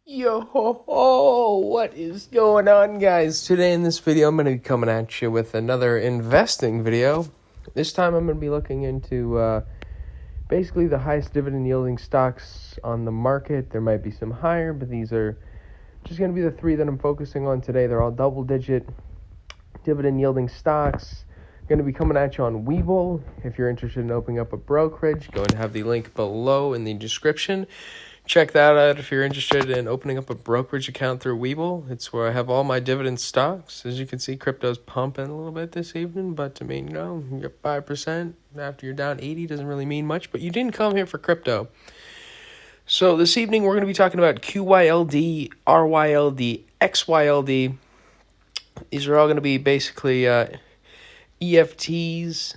Yo ho ho, what is going on, guys? Today in this video I'm going to be coming at you with another investing video. This time I'm going to be looking into basically the highest dividend yielding stocks on the market. There might be some higher, but these are just going to be the three that I'm focusing on today. They're all double digit dividend yielding stocks. I'm going to be coming at you on Webull. If you're interested in opening up a brokerage, go and have the link below in the description. Check that out if you're interested in opening up a brokerage account through Webull. It's where I have all my dividend stocks. As you can see, crypto's pumping a little bit this evening, but you get 5% after you're down 80 doesn't really mean much, but you didn't come here for crypto. So this evening we're going to be talking about QYLD, RYLD, XYLD. These are all going to be basically EFTs.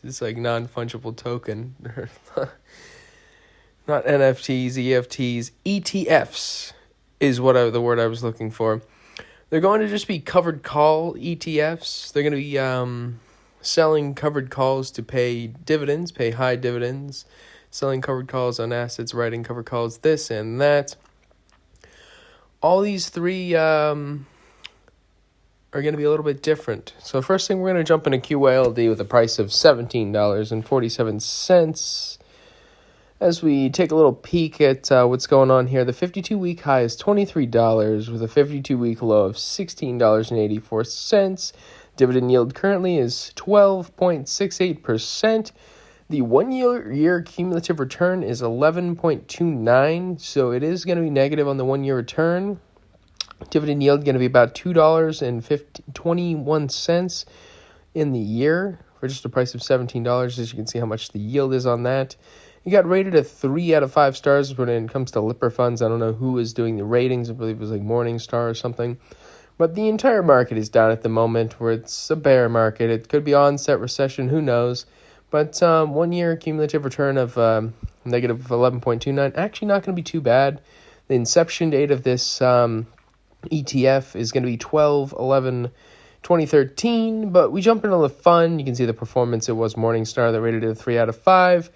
It's like non-fungible token. Not NFTs, EFTs. ETFs is the word I was looking for. They're going to just be covered call ETFs. They're going to be selling covered calls to pay dividends, pay high dividends, selling covered calls on assets, writing covered calls, this and that. All these three are going to be a little bit different. So first thing, we're going to jump into QYLD with a price of $17.47. As we take a little peek at what's going on here, the 52-week high is $23 with a 52-week low of $16.84. Dividend yield currently is 12.68%. The one-year cumulative return is 11.29, so it is going to be negative on the one-year return. Dividend yield going to be about $2.21 in the year for just a price of $17. As you can see how much the yield is on that. You got rated a 3 out of 5 stars when it comes to Lipper funds. I don't know who is doing the ratings. I believe it was like Morningstar or something. But the entire market is down at the moment where it's a bear market. It could be onset recession. Who knows? But 1 year cumulative return of negative 11.29. Actually not going to be too bad. The inception date of this ETF is going to be 12/11/2013, but we jump into the fun. You can see the performance. It was Morningstar that rated it a 3 out of 5.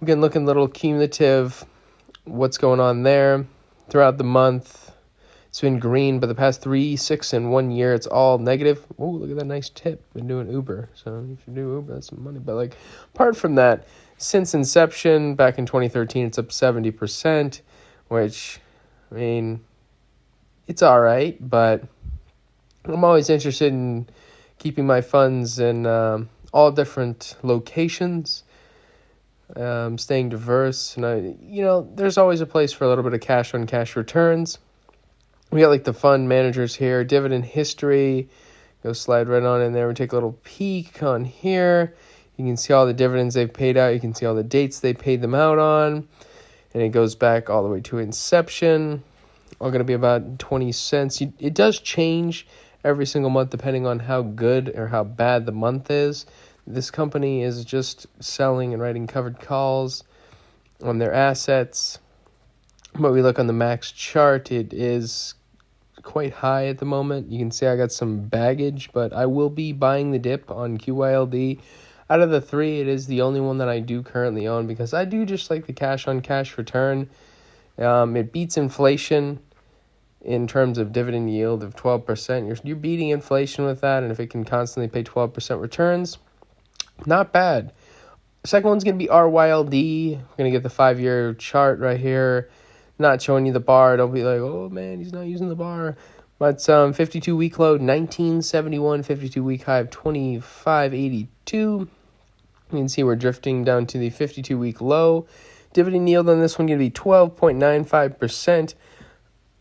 We can look in little cumulative, what's going on there throughout the month. It's been green, but the past 3, 6, and 1 year, it's all negative. Oh, look at that nice tip. Been doing Uber, so if you do Uber, that's some money. But apart from that, since inception back in 2013, it's up 70%, which, it's all right, but I'm always interested in keeping my funds in all different locations, staying diverse. And there's always a place for a little bit of cash-on-cash returns. We got the fund managers here, dividend history. Go slide right on in there. We take a little peek on here. You can see all the dividends they've paid out. You can see all the dates they paid them out on. And it goes back all the way to inception. All going to be about 20 cents. It does change every single month depending on how good or how bad the month is. This company is just selling and writing covered calls on their assets. But we look on the max chart, it is quite high at the moment. You can see I got some baggage, but I will be buying the dip on QYLD. Out of the three, it is the only one that I do currently own because I do just like the cash-on-cash return. It beats inflation in terms of dividend yield of 12%. You're beating inflation with that, and if it can constantly pay 12% returns, not bad. Second one's going to be RYLD. We're going to get the 5-year chart right here. Not showing you the bar. Don't be like, oh man, he's not using the bar. But 52-week low, 1971. 52-week high of 2582. You can see we're drifting down to the 52-week low. Dividend yield on this one going to be 12.95%,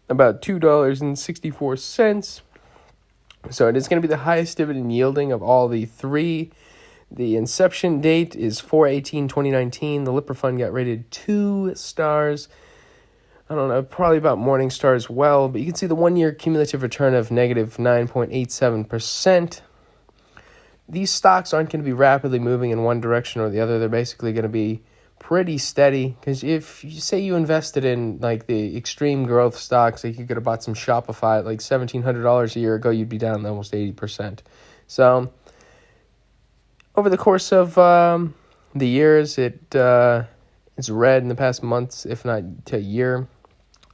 about $2.64. So it is going to be the highest dividend yielding of all the three. The inception date is 4/18/2019. The Lipper Fund got rated 2 stars. I don't know, probably about Morningstar as well. But you can see the 1 year cumulative return of negative 9.87%. These stocks aren't going to be rapidly moving in one direction or the other. They're basically going to be pretty steady, because if you say you invested in the extreme growth stocks, you could have bought some Shopify at $1,700 a year ago, you'd be down almost 80%. So over the course of the years, it It's red in the past months, if not to a year.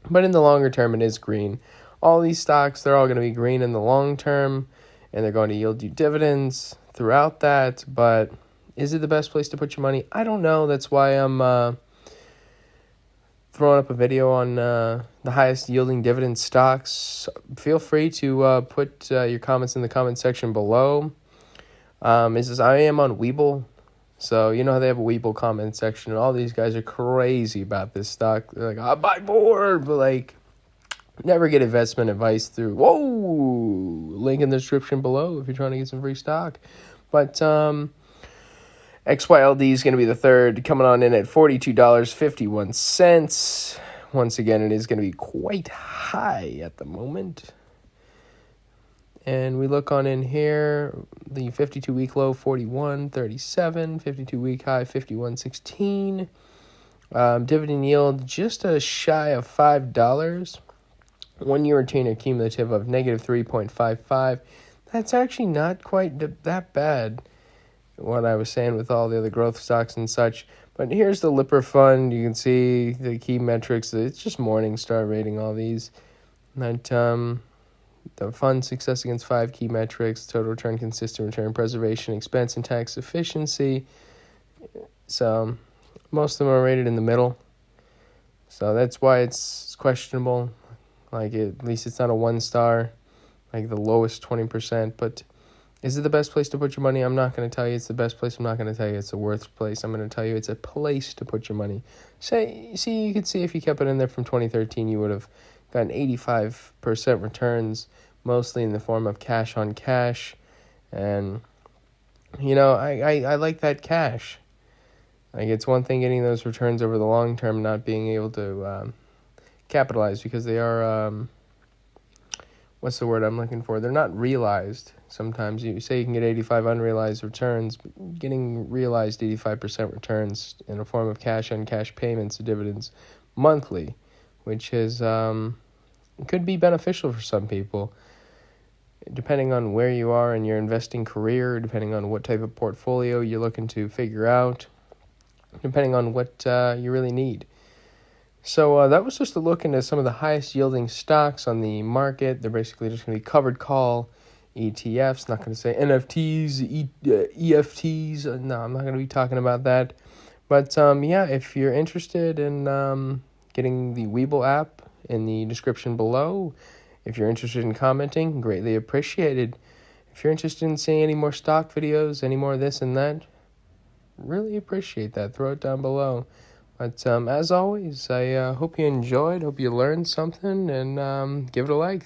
But in the longer term, it is green. All these stocks, they're all going to be green in the long term, and they're going to yield you dividends throughout that. But is it the best place to put your money? I don't know. That's why I'm throwing up a video on the highest yielding dividend stocks. Feel free to put your comments in the comment section below. I am on Webull. So, you know how they have a Webull comment section, and all these guys are crazy about this stock. They're like, I'll buy more, but, like, never get investment advice through, link in the description below if you're trying to get some free stock. But XYLD is going to be the third, coming on in at $42.51. Once again, it is going to be quite high at the moment. And we look on in here, the 52-week low, 41.37, 52-week high, 51.16. Dividend yield just a shy of $5. 1 year retainer cumulative of negative 3.55. That's actually not quite that bad, what I was saying with all the other growth stocks and such. But here's the Lipper Fund. You can see the key metrics. It's just Morningstar rating all these. That the fund success against 5 key metrics: total return, consistent return, preservation, expense, and tax efficiency. So most of them are rated in the middle. So that's why it's questionable. Like, at least it's not a 1-star, like the lowest 20%. But is it the best place to put your money? I'm not going to tell you it's the best place. I'm not going to tell you it's the worst place. I'm going to tell you it's a place to put your money. You could see if you kept it in there from 2013, you would have gotten 85% returns, mostly in the form of cash on cash. And, you know, I like that cash. Like, it's one thing getting those returns over the long term, not being able to capitalize, because they are, what's the word I'm looking for? They're not realized. Sometimes you say you can get 85 unrealized returns, but getting realized 85% returns in the form of cash on cash payments, dividends monthly, which is could be beneficial for some people, depending on where you are in your investing career, depending on what type of portfolio you're looking to figure out, depending on what you really need. So that was just a look into some of the highest yielding stocks on the market. They're basically just going to be covered call ETFs. Not going to say NFTs, EFTs. No, I'm not going to be talking about that. But if you're interested in getting the Webull app, in the description below. If you're interested in commenting, greatly appreciated. If you're interested in seeing any more stock videos, any more of this and that, really appreciate that. Throw it down below. But as always, I hope you enjoyed, hope you learned something, and give it a like.